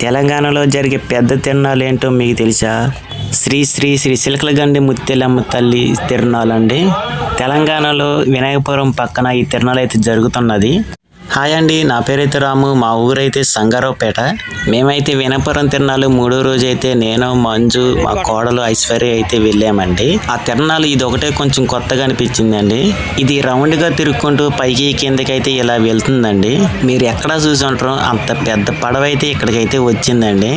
తెలంగాణలో జరిగే పెద్ద తిరునాళ్ళు ఏంటో మీకు తెలుసా? శ్రీ శ్రీ శ్రీ సిలకలగండి ముత్యాలమ్మ తల్లి తిరునాళ్ళు అండి. తెలంగాణలో వినాయకపురం పక్కన ఈ తిరునాళ్ళు అయితే జరుగుతున్నది. హాయ్ అండి, నా పేరైతే రాము. మా ఊరైతే సంగారావుపేట. మేమైతే వినాయకపురం తిరునాళ్ళు 3వ రోజు అయితే నేను, మంజు, మా కోడలు ఐశ్వర్య అయితే వెళ్ళామండి. ఆ తిరునాళ్ళు ఇది ఒకటే కొంచెం కొత్తగా అనిపించిందండి. ఇది రౌండ్గా తిరుక్కుంటూ పైకి కిందకి అయితే ఇలా వెళ్తుందండి. మీరు ఎక్కడా చూసి ఉంటారో అంత పెద్ద పడవ అయితే ఇక్కడికైతే వచ్చిందండి.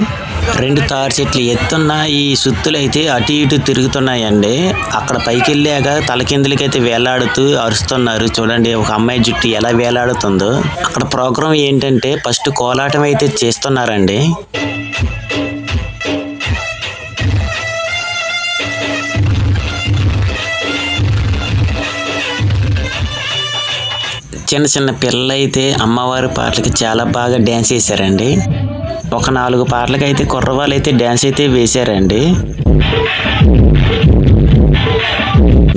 2 తారు చెట్లు ఎత్తున్న ఈ సుత్తులు అయితే అటు ఇటు తిరుగుతున్నాయండి. అక్కడ పైకి వెళ్ళాక తలకిందులకైతే వేలాడుతూ అరుస్తున్నారు. చూడండి ఒక అమ్మాయి జుట్టు ఎలా వేలాడుతుందో. అక్కడ ప్రోగ్రాం ఏంటంటే ఫస్ట్ కోలాటం అయితే చేస్తున్నారండి. చిన్న చిన్న పిల్లలు అయితే అమ్మవారి పాటలకి చాలా బాగా డ్యాన్స్ చేశారండి. ఒక 4 పాటలకి అయితే కుర్రవాళ్ళు అయితే డ్యాన్స్ అయితే వేశారండి.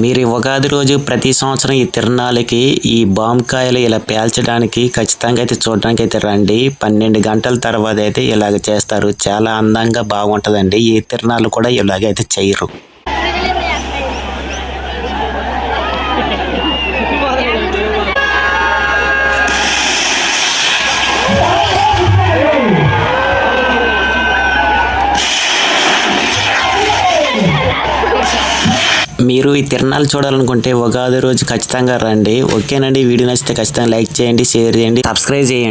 మీరు ఉగాది రోజు ప్రతి సంవత్సరం ఈ తిరునాళ్ళకి ఈ బాంబుకాయలు ఇలా పేల్చడానికి ఖచ్చితంగా అయితే చూడడానికి అయితే రండి. 12 గంటల తర్వాత అయితే ఇలాగ చేస్తారు. చాలా అందంగా బాగుంటుందండి. ఈ తిరునాళ్ళు కూడా ఇలాగైతే చేయరు. మీరు ఈ తిరునాళ్ళు చూడాలనుకుంటే ఉగాది రోజు ఖచ్చితంగా రండి. ఓకేనండి, వీడియో నచ్చితే ఖచ్చితంగా లైక్ చేయండి, షేర్ చేయండి, సబ్స్క్రైబ్ చేయండి.